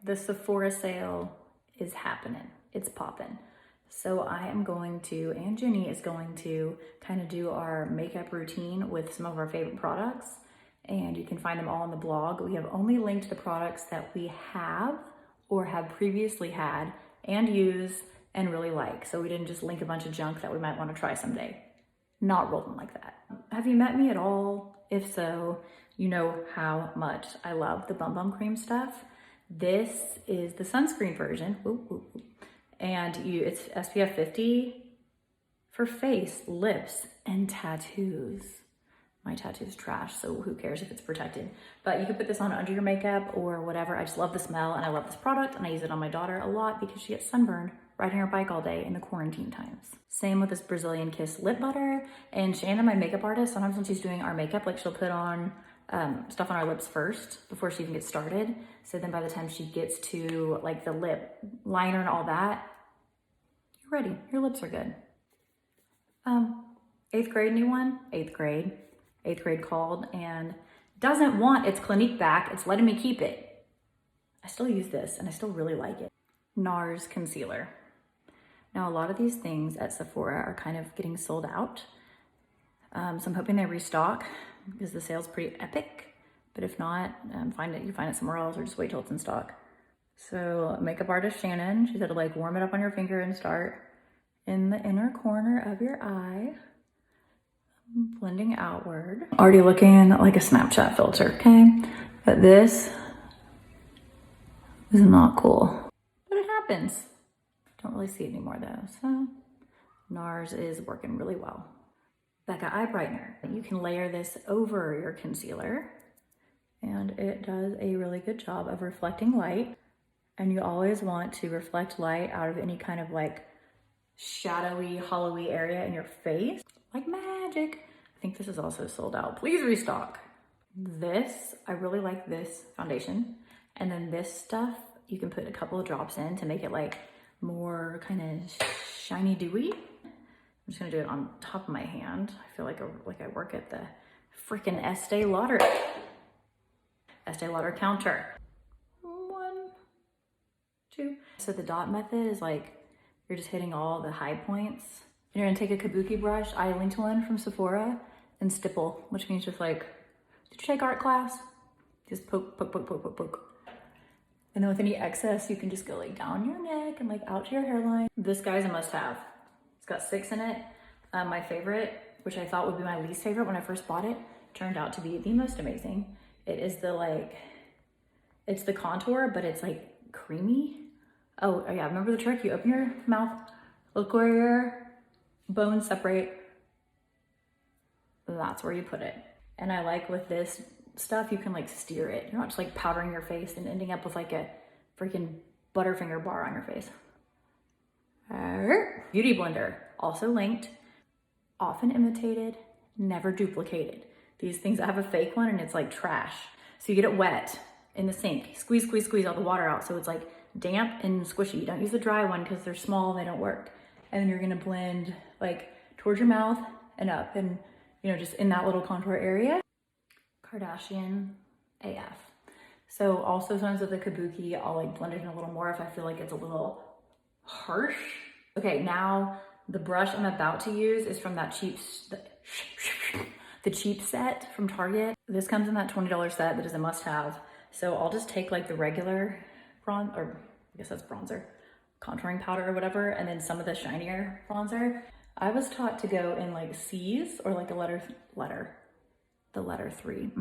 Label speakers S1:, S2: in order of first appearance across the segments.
S1: the Sephora sale is happening. It's popping. So I am going to, and Jenny is going to kind of do our makeup routine with some of our favorite products. And you can find them all on the blog. We have only linked the products that we have or have previously had and use and really like. So we didn't just link a bunch of junk that we might want to try someday. Not rolling like that. Have you met me at all? If so, you know how much I love the Bum Bum Cream stuff. This is the sunscreen version. And it's SPF 50 for face, lips, and tattoos. My tattoo's trash, so who cares if it's protected? But you can put this on under your makeup or whatever. I just love the smell and I love this product, and I use it on my daughter a lot because she gets sunburned riding her bike all day in the quarantine times. Same with this Brazilian Kiss lip butter. And Shannon, my makeup artist, sometimes when she's doing our makeup, like she'll put on stuff on our lips first before she even gets started. So then by the time she gets to like the lip liner and all that, you're ready. Your lips are good. 8th grade new one, 8th grade called and doesn't want its Clinique back. It's letting me keep it. I still use this and I still really like it. NARS concealer. Now a lot of these things at Sephora are kind of getting sold out. So I'm hoping they restock because the sale's pretty epic. But if not, you find it somewhere else or just wait till it's in stock. So makeup artist Shannon, she said to like warm it up on your finger and start in the inner corner of your eye. Blending outward. Already looking like a Snapchat filter, okay? But this is not cool. But it happens. Don't really see it anymore though, so NARS is working really well. Becca Eye Brightener. You can layer this over your concealer and it does a really good job of reflecting light. And you always want to reflect light out of any kind of like shadowy, hollowy area in your face, like magic. I think this is also sold out. Please restock. This, I really like this foundation. And then this stuff, you can put a couple of drops in to make it like more kind of shiny dewy. I'm just gonna do it on top of my hand. I feel like I work at the freaking Estee Lauder counter. 1, 2. So the dot method is like, you're just hitting all the high points. And you're gonna take a kabuki brush. I linked one from Sephora and stipple, which means just like, did you take art class? Just poke, poke, poke, poke, poke, poke. And then with any excess, you can just go like down your neck and like out to your hairline. This guy's a must have. It's got 6 in it. My favorite, which I thought would be my least favorite when I first bought it, turned out to be the most amazing. It is it's the contour, but it's like creamy. Oh yeah, remember the trick? You open your mouth, look where your bones separate. That's where you put it. And I like with this stuff, you can like steer it. You're not just like powdering your face and ending up with like a freaking Butterfinger bar on your face. Beauty blender, also linked, often imitated, never duplicated. These things, I have a fake one and it's like trash. So you get it wet in the sink, squeeze, squeeze, squeeze all the water out. So it's like damp and squishy. Don't use the dry one because they're small and they don't work. And then you're gonna blend like towards your mouth and up and just in that little contour area. Kardashian AF. So also sometimes with the kabuki, I'll like blend it in a little more if I feel like it's a little harsh. Okay, now the brush I'm about to use is from that the cheap set from Target. This comes in that $20 set that is a must have. So I'll just take like the regular I guess that's bronzer, contouring powder or whatever, and then some of the shinier bronzer. I was taught to go in like C's or like the letter 3.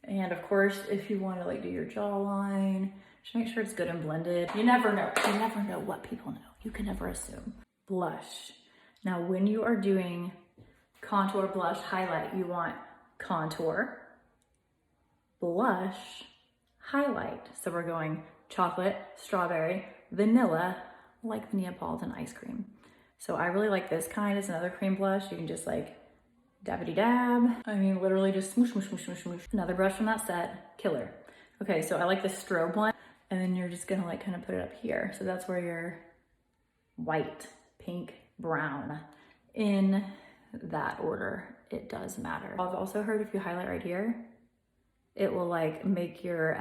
S1: And of course, if you want to like do your jawline, just make sure it's good and blended. You never know. You never know what people know. You can never assume. Blush. Now, when you are doing contour, blush, highlight, you want contour, blush, highlight. So we're going chocolate, strawberry, vanilla, like the Neapolitan ice cream. So I really like this kind. It's another cream blush. You can just like dabbity dab. I mean, literally just smoosh, smoosh, smoosh, smoosh, smoosh. Another brush from that set, killer. Okay, so I like the strobe one. And then you're just gonna like kind of put it up here. So that's where your white, pink, brown, in that order, it does matter. I've also heard if you highlight right here, it will like make your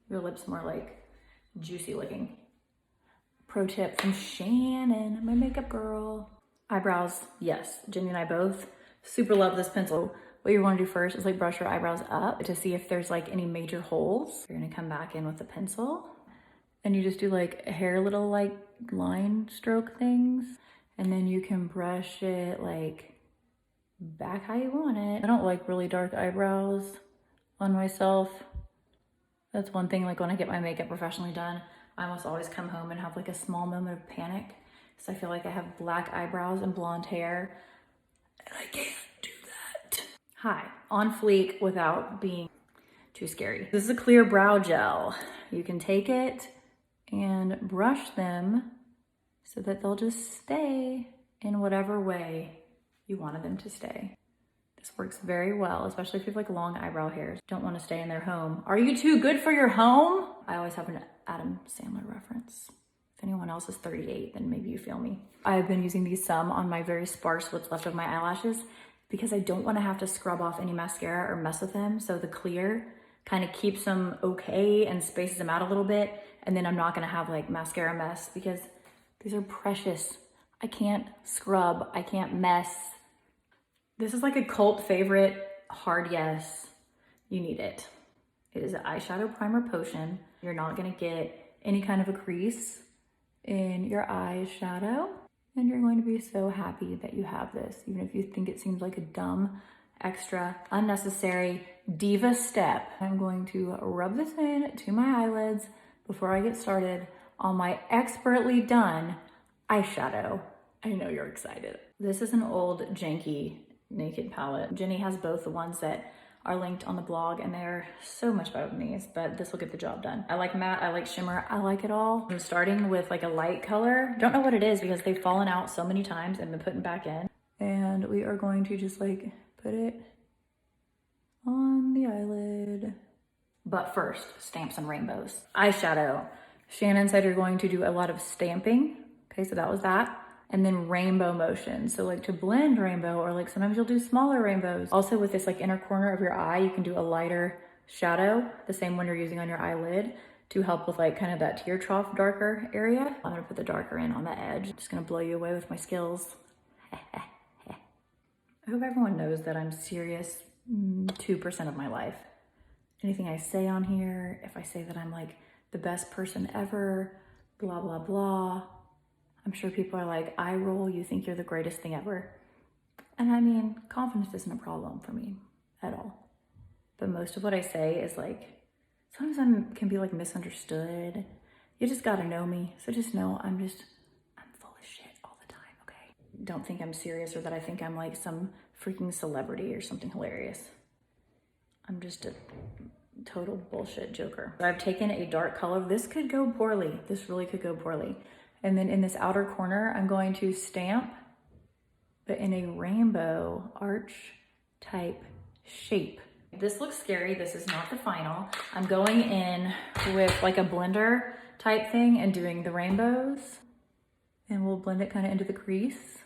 S1: lips more like juicy looking. Pro tip from Shannon, my makeup girl. Eyebrows, yes, Jenny and I both super love this pencil. What you want to do first is like brush your eyebrows up to see if there's like any major holes. You're gonna come back in with the pencil and you just do like hair little like line stroke things. And then you can brush it like back how you want it. I don't like really dark eyebrows on myself. That's one thing, like when I get my makeup professionally done, I almost always come home and have like a small moment of panic. So I feel like I have black eyebrows and blonde hair and I can't do that. Hi, on fleek without being too scary. This is a clear brow gel. You can take it and brush them so that they'll just stay in whatever way you wanted them to stay. This works very well, especially if you have like long eyebrow hairs. Don't want to stay in their home. Are you too good for your home? I always have an Adam Sandler reference. If anyone else is 38, then maybe you feel me. I've been using these some on my very sparse what's left of my eyelashes because I don't want to have to scrub off any mascara or mess with them. So the clear kind of keeps them okay and spaces them out a little bit. And then I'm not going to have like mascara mess because these are precious. I can't scrub, I can't mess. This is like a cult favorite, hard yes, you need it. It is an eyeshadow primer potion. You're not gonna get any kind of a crease in your eyeshadow. And you're going to be so happy that you have this, even if you think it seems like a dumb, extra, unnecessary diva step. I'm going to rub this in to my eyelids before I get started on my expertly done eyeshadow. I know you're excited. This is an old janky Naked palette. Jenny has both the ones that are linked on the blog and they're so much better than these, but this will get the job done. I like matte, I like shimmer, I like it all. I'm starting with like a light color. Don't know what it is because they've fallen out so many times and been putting back in. And we are going to just like put it on the eyelid. But first, stamps and rainbows. Eyeshadow. Shannon said you're going to do a lot of stamping. Okay, so that was that. And then rainbow motion. So like to blend rainbow, or like sometimes you'll do smaller rainbows. Also with this like inner corner of your eye, you can do a lighter shadow, the same one you're using on your eyelid, to help with like kind of that tear trough darker area. I'm gonna put the darker in on the edge. I'm just gonna blow you away with my skills. I hope everyone knows that I'm serious 2% of my life. Anything I say on here, if I say that I'm like the best person ever, blah, blah, blah, I'm sure people are like, eye roll, you think you're the greatest thing ever. And I mean, confidence isn't a problem for me at all. But most of what I say is like, sometimes I can be like misunderstood. You just gotta know me. So just know I'm full of shit all the time, okay? Don't think I'm serious or that I think I'm like some freaking celebrity or something hilarious. I'm just a total bullshit joker. I've taken a dark color. This could go poorly. This really could go poorly. And then in this outer corner, I'm going to stamp, but in a rainbow arch type shape. This looks scary. This is not the final. I'm going in with like a blender type thing and doing the rainbows. And we'll blend it kind of into the crease.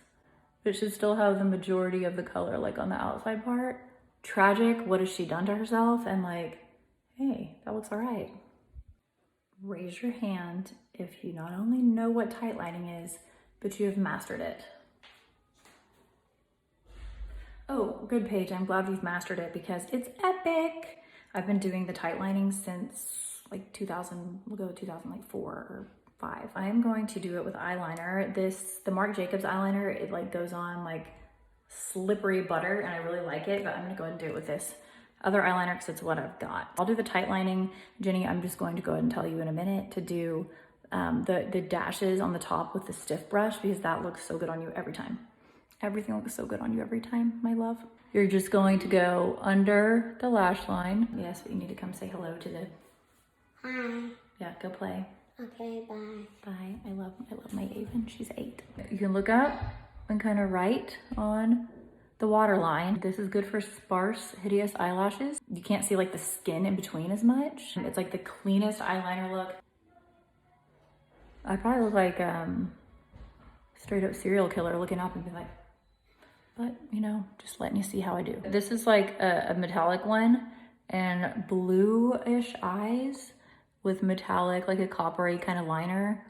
S1: But it should still have the majority of the color like on the outside part. Tragic, what has she done to herself? And like, hey, that looks all right. Raise your hand if you not only know what tight lining is, but you have mastered it. Oh, good Paige, I'm glad you've mastered it because it's epic. I've been doing the tight lining since like 2004 or 5. I am going to do it with eyeliner. The Marc Jacobs eyeliner, it like goes on like slippery butter and I really like it, but I'm gonna go ahead and do it with this other eyeliner because it's what I've got. I'll do the tight lining. Jenny, I'm just going to go ahead and tell you in a minute to do the dashes on the top with the stiff brush because that looks so good on you every time. Everything looks so good on you every time, my love. You're just going to go under the lash line. Yes, but you need to come say hello to the...
S2: Hi.
S1: Yeah, go play.
S2: Okay, bye.
S1: Bye. I love my Avon. She's 8. You can look up and kind of right on the waterline. This is good for sparse, hideous eyelashes. You can't see like the skin in between as much. It's like the cleanest eyeliner look. I probably look like straight up serial killer looking up and be like, but you know, just letting you see how I do. This is like a metallic one and bluish eyes with metallic, like a coppery kind of liner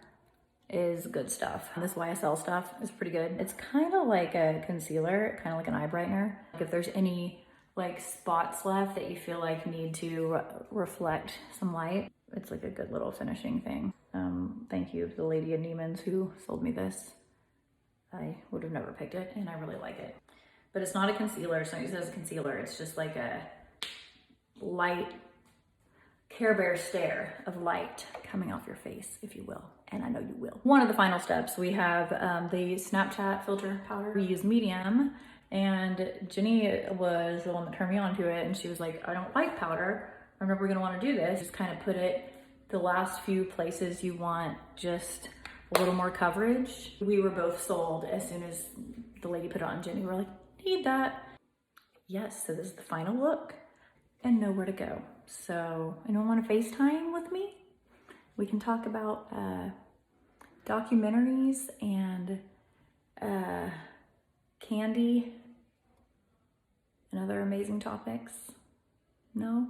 S1: is good stuff. This YSL stuff is pretty good. It's kind of like a concealer, kind of like an eye brightener. Like if there's any like spots left that you feel like need to reflect some light, it's like a good little finishing thing. Thank you to the lady at Neiman's who sold me this. I would have never picked it and I really like it. But it's not a concealer, so it says concealer. It's just like a light Care Bear stare of light coming off your face, if you will. And I know you will. One of the final steps, we have the Snapchat filter powder. We use medium, and Jenny was the one that turned me on to it, and she was like, I don't like powder. I'm never gonna wanna do this. Just kind of put it the last few places you want just a little more coverage. We were both sold as soon as the lady put it on Jenny. We're like, need that. Yes, so this is the final look and nowhere to go. So anyone want to FaceTime with me? We can talk about documentaries and candy and other amazing topics. No?